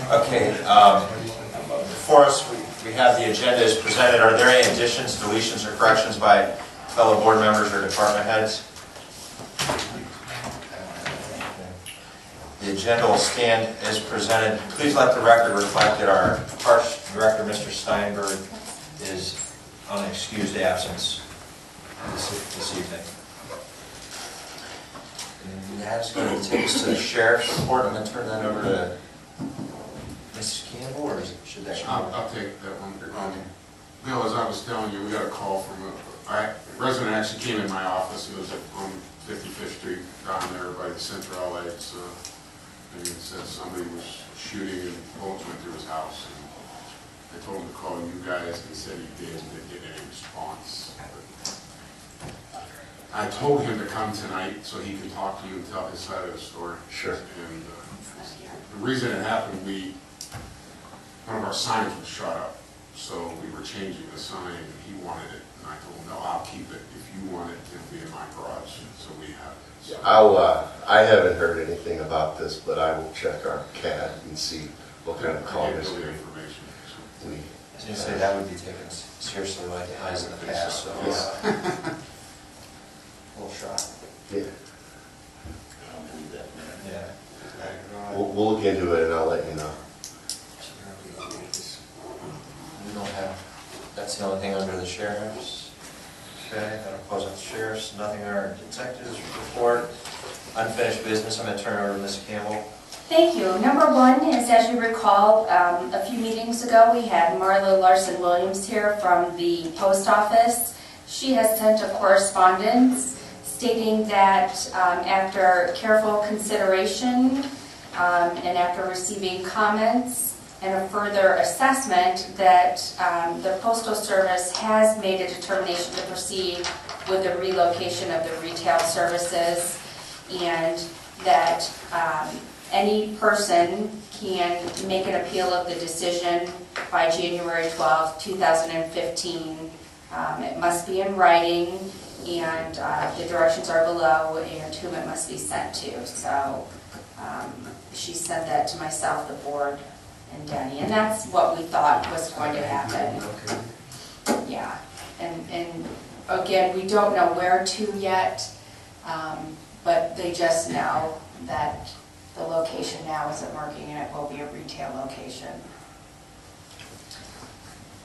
Okay, before us, we have the agenda as presented. Are there any additions, deletions, or corrections by fellow board members or department heads? The agenda will stand as presented. Please let the record reflect that our Parks Director, Mr. Steinberg, is on excused absence this evening. And that's going to take us to the Sheriff's report. I'm going to turn that over to Mrs. Campbell, or should that be? I'll take that one. Bill, as I was telling you, we got a call from a resident actually came in my office. It was on 55th Street down there by the Central Lights. And it said somebody was shooting and bullets went through his house. And I told him to call you guys, and he said he did, and didn't get any response. But I told him to come tonight so he can talk to you and tell his side of the story. Sure. And the reason it happened, one of our signs was shot up, so we were changing the sign, and he wanted it, and I told him, no, I'll keep it. If you want it, it'll be in my garage, so we have it. So. I haven't heard anything about this, but I will check our CAD and see what kind of call this is. Information. I was going to say that would be taken seriously like it has in the past, so a little shot. Yeah. Yeah. We'll look into it and I'll let you know. We don't have, that's the only thing under the sheriff's. Okay, that'll close out the sheriff's. Nothing on our detectives report. Unfinished business. I'm going to turn it over to Ms. Campbell. Thank you. Number one is, as you recall, a few meetings ago we had Marla Larson-Williams here from the post office. She has sent a correspondence stating that after careful consideration and after receiving comments and a further assessment, that the Postal Service has made a determination to proceed with the relocation of the retail services, and that any person can make an appeal of the decision by January 12, 2015. It must be in writing, and the directions are below, and whom it must be sent to. So she sent that to myself, the board, and Denny, and that's what we thought was going to happen. Yeah, and again, we don't know where to yet, but they just know that the location now is at Merking and it will be a retail location.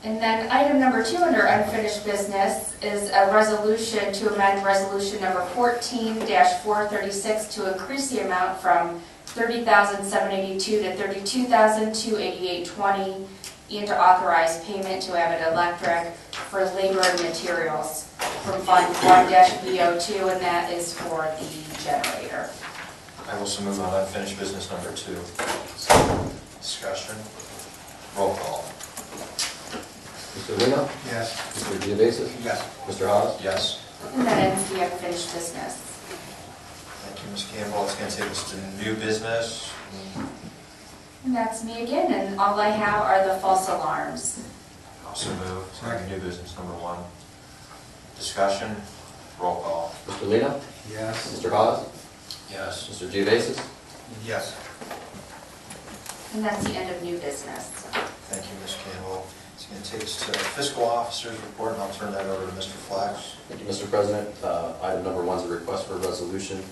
And then item number 2 under unfinished business is a resolution to amend resolution number 14-436 to increase the amount from $30,782 to $32,288.20, and to authorize payment to Abbott Electric for labor and materials from Fund 1-B02, and that is for the generator. I will also move on unfinished business number 2. Discussion. Roll call. Mr. Lino? Yes. Mr. Geovasis? Yes. Mr. Hawes? Yes. And that ends the unfinished business. Thank you, Ms. Campbell. It's going to take us to new business. And that's me again, and all I have are the false alarms. Also move to new business number 1. Discussion. Roll call. Mr. Lino? Yes. Mr. Hawes? Yes. Mr. Geovasis? Yes. And that's the end of new business. Thank you, Ms. Campbell. It's going to take us to the fiscal officer's report, and I'll turn that over to Mr. Flax. Thank you, Mr. President. Item number 1 is a request for a resolution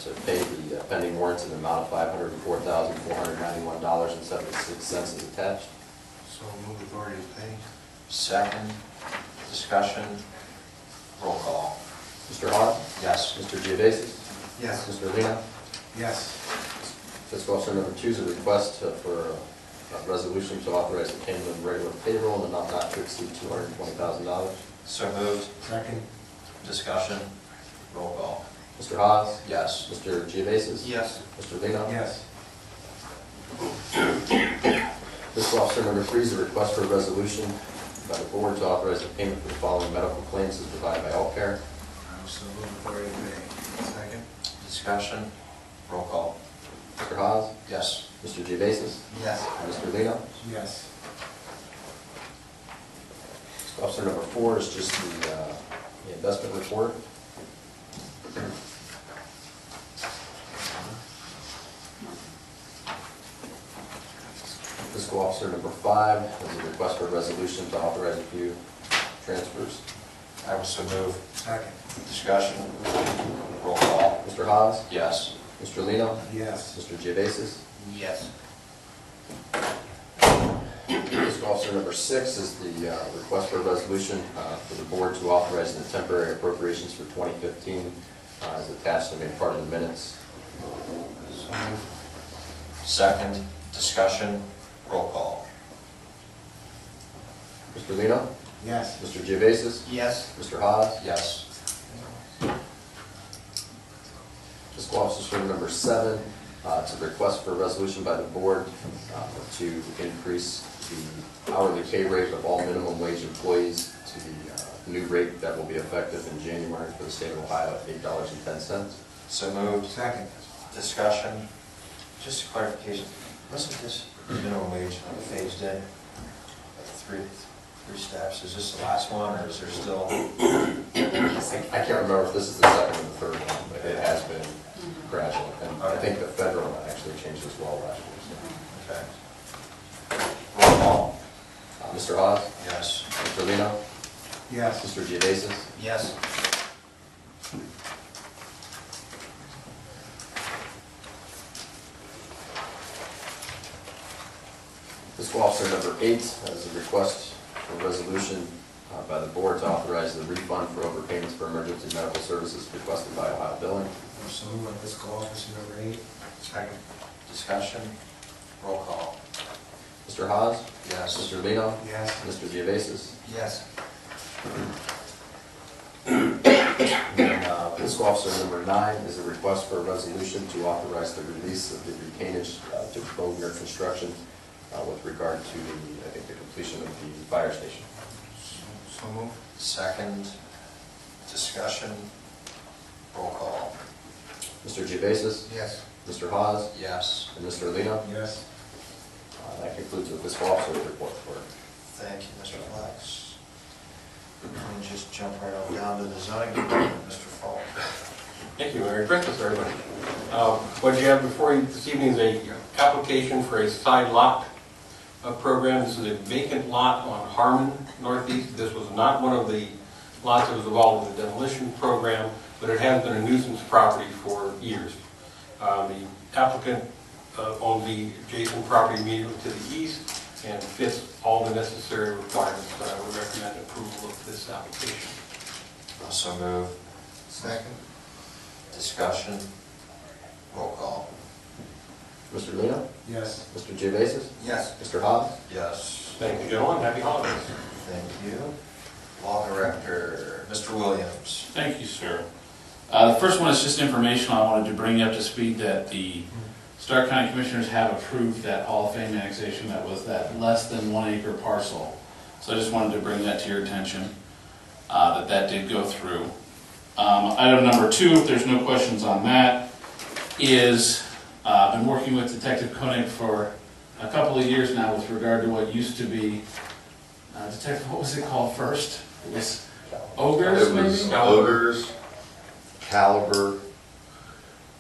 to pay the pending warrants in the amount of $504,491.76 is attached. So move authority to pay. Second. Discussion. Roll call. Mr. Hawes? Yes. Mr. Geovasis? Yes. Mr. Lino? Yes. Fiscal officer number 2 is a request for a resolution to authorize the payment of regular payroll in an amount not to exceed $220,000. So moved. Second. Discussion. Roll call. Mr. Hawes? Yes. Mr. Geovasis? Yes. Mr. Lino? Yes. Fiscal officer number 3 is a request for a resolution by the board to authorize the payment for the following medical claims as provided by All Care. I also move authority to pay. Second. Discussion. Roll call. Mr. Hawes? Yes. Mr. Geovasis? Yes. And Mr. Lino? Yes. Fiscal officer number 4 is just the investment report. officer number 5 is a request for a resolution to authorize a few transfers. I will so move. Second. Discussion. Roll call. Mr. Haas, Yes. Mr. Lino, Yes. Mr. Geovasis. Yes. Fiscal officer number 6 is the request for a resolution for the board to authorize the temporary appropriations for 2015 as attached and made part of the minutes. So moved. Second. Discussion. Roll call. Mr. Lino, Yes. Mr. Geovasis, Yes. Mr. Haas. Yes. Fiscal officer number 7, it's a request for a resolution by the board to increase the hourly pay rate of all minimum wage employees to the new rate that will be effective in January for the state of Ohio at $8.10. So moved. Second. Discussion. Just a clarification. Wasn't this minimum wage phased in? Like three steps? Is this the last one, or is there still? I can't remember if this is the second or the third one, but it has been gradual. And I think the federal one actually changed as well last year. Okay. Roll call. Mr. Haas, Yes. Mr. Lino, Yes. Mr. Geovasis. Yes. Fiscal officer number 8 has a request for a resolution by the board to authorize the refund for overpayments for emergency medical services requested by Ohio Billing. So moved on fiscal officer number 8. Second. Discussion. Roll call. Mr. Haas, Yes. Mr. Lino, Yes. Mr. Geovasis. Yes. And fiscal officer number 9 is a request for a resolution to authorize the release of the retainage to Bogner Construction with regard to the, I think, the completion of the fire station. So moved. Second. Discussion. Roll call. Mr. Geovasis, Yes. Mr. Haas, Yes. and Mr. Lino. Yes. That concludes the fiscal officer report for Thank you, Mr. Flex. Let me just jump right on down to the zoning department, Mr. Falk. Thank you. Merry Christmas, everybody. What you have before you this evening is a application for a side lot program. This is a vacant lot on Harmon Northeast. This was not one of the lots that was involved with the demolition program, but it has been a nuisance property for years. The applicant owns the adjacent property immediately to the east and fits all the necessary requirements, but I would recommend approval of this application. Also move. Second. Discussion. Roll call. Mr. Lino, Yes. Mr. Geovasis, Yes. Mr. Haas. Yes. Thank you, gentlemen. Happy holidays. Thank you. Law Director, Mr. Williams. Thank you, sir. The first one is just information. I wanted to bring you up to speed that the Stark County Commissioners have approved that Hall of Fame annexation that was that less than 1 acre parcel. So I just wanted to bring that to your attention, that did go through. Item number 2, if there's no questions on that, is I've been working with Detective Koenig for a couple of years now with regard to what used to be, Detective, what was it called first? It was Ogres, It was maybe? Ogres, Caliber,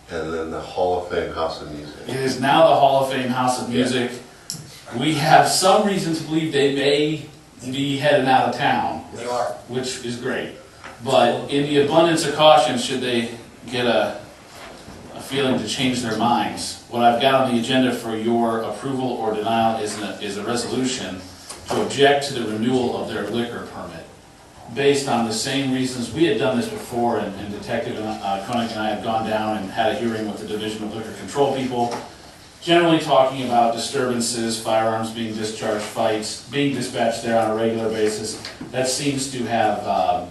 and then the Hall of Fame House of Music. It is now the Hall of Fame House of Music. We have some reason to believe they may be heading out of town, They are. which is great. But in the abundance of caution, should they get a feeling to change their minds, what I've got on the agenda for your approval or denial is a resolution to object to the renewal of their liquor permit, based on the same reasons. We had done this before, and Detective Koenig and I had gone down and had a hearing with the Division of Liquor Control people, generally talking about disturbances, firearms being discharged, fights, being dispatched there on a regular basis. That seems to have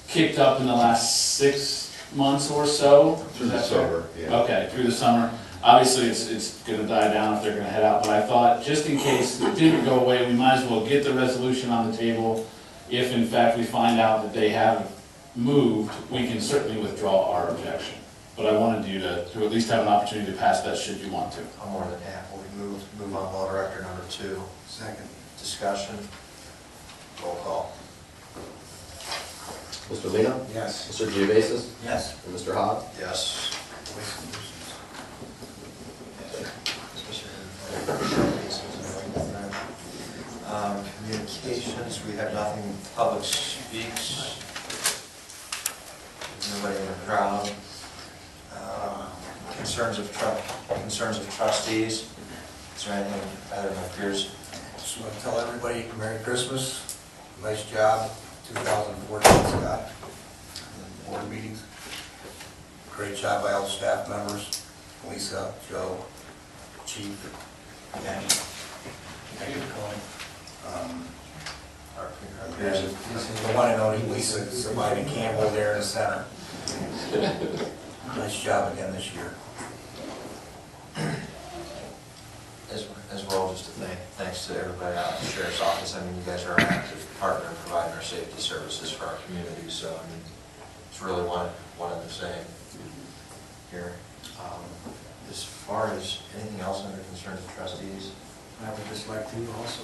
kicked up in the last 6 months or so. Through the summer, yeah. Okay, through the summer. Obviously, it's gonna die down if they're gonna head out, but I thought, just in case it didn't go away, we might as well get the resolution on the table. If in fact we find out that they have moved, we can certainly withdraw our objection. But I wanted you to at least have an opportunity to pass that should you want to. I'm more than happy. We move on Law Director number 2. Second. Discussion. Roll call. Mr. Lino, Yes. Mr. Geovasis, Yes. and Mr. Haas. Yes. Announcements, we have nothing, public speaks. Nobody in the crowd. Concerns of trustees. Is there anything other than my peers? Just want to tell everybody Merry Christmas. Nice job, 2014, Scott. Board meetings. Great job by all the staff members, Lisa, Joe, Chief, Danny. Thank you for coming. Our peers. The one and only Lisa, somebody Campbell there in the center. Nice job again this year. As well, just to thanks to everybody out at the Sheriff's Office. I mean, you guys are an active partner in providing our safety services for our community, so I mean, it's really one and the same here. As far as anything else under concerns of trustees? I would just like to also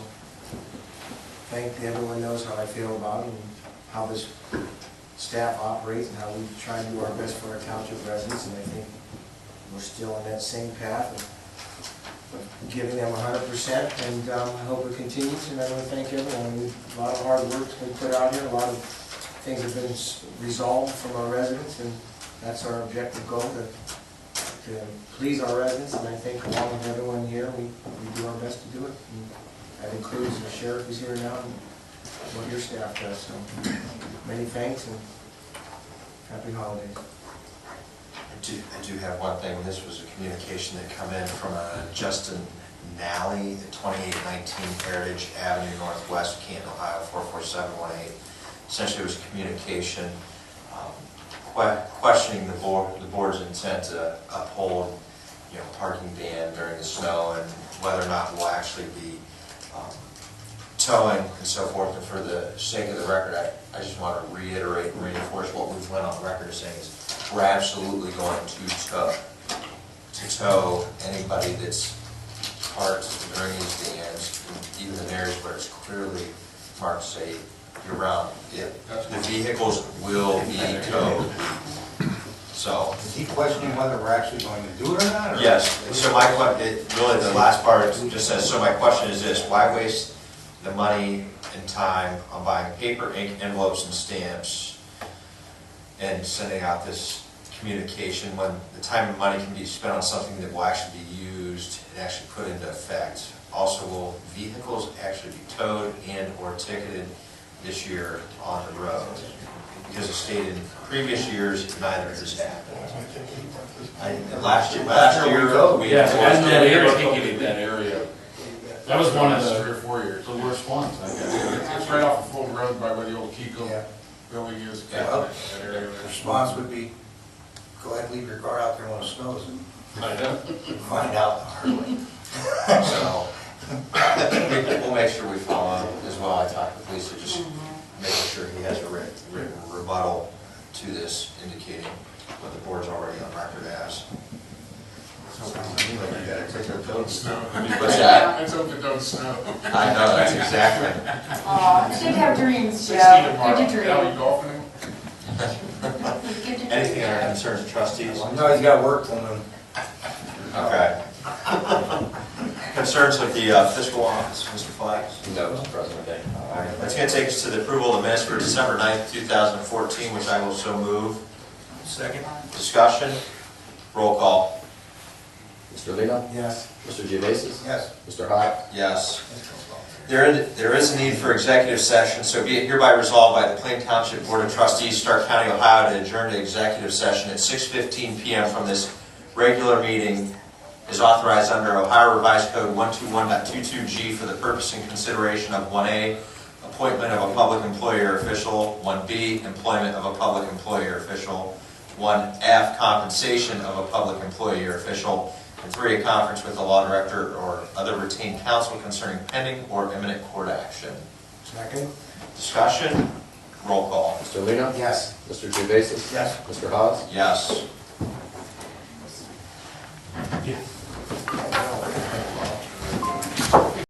thank everyone knows how I feel about it and how this staff operates and how we try and do our best for our township residents, and I think we're still on that same path of giving them 100%, and I hope it continues, and I want to thank everyone. A lot of hard work's been put out here, a lot of things have been resolved from our residents, and that's our objective goal, to please our residents, and I think along with everyone here, we do our best to do it. And that includes the sheriff who's here now, and what your staff does, so many thanks, and happy holidays. I do have one thing. This was a communication that come in from Justin Nally at 2819 Heritage Avenue Northwest, Canton, Ohio 44718. Essentially, it was communication questioning the board's intent to uphold, parking ban during the snow, and whether or not we'll actually be towing and so forth. And for the sake of the record, I just want to reiterate and reinforce what we've went on record as saying is we're absolutely going to tow anybody that's parked during these bans, even in areas where it's clearly marked say year-round. The vehicles will be towed. So. Is he questioning whether we're actually going to do it or not? Or? Yes. So my question, really the last part just says, so my question is this: why waste the money and time on buying paper, ink, envelopes, and stamps, and sending out this communication when the time and money can be spent on something that will actually be used and actually put into effect? Also, will vehicles actually be towed and or ticketed this year on the road? Because as stated in previous years, neither has happened. Last year we Yeah, That area. that area. That was one of Last 3 the or 4 years. worst ones, I guess. It's right off of Fulton Road by where the old Kiko Yeah. building is. Yeah. That area The there. response would be, go ahead and leave your car out there when it snows and I know. find out the hard way. So we'll make sure we follow up as well. I talked with Lisa, just making sure he has a written rebuttal to this, indicating what the board's already on record as. Don't snow. What's that? Let's hope it don't snow. I know, that's exactly. Aw, you should have dreams, 16 Joe. tomorrow. Good to Now dream. you golfing? Good to Anything dream. under concerns of trustees? No, he's got work till noon. Okay. Concerns of the fiscal office, Mr. Flax? No, Mr. President, thank you. All right, that's going to take us to the approval of the minutes for December 9th, 2014, which I will so move. Second? Discussion? Roll call. Mr. Lino? Yes. Mr. Geovasis? Yes. Mr. Hawes? Yes. There is a need for executive session, so be it hereby resolved by the Plain Township Board of Trustees, Stark County, Ohio, to adjourn to executive session at 6:15 p.m. from this regular meeting is authorized under Ohio Revised Code 121.22G for the purpose and consideration of 1A, appointment of a public employee or official, 1B, employment of a public employee or official, 1F, compensation of a public employee or official, and 3, a conference with the law director or other retained counsel concerning pending or imminent court action. Second? Discussion? Roll call. Mr. Lino? Yes. Mr. Geovasis? Yes. Mr. Hawes? Yes. Yeah.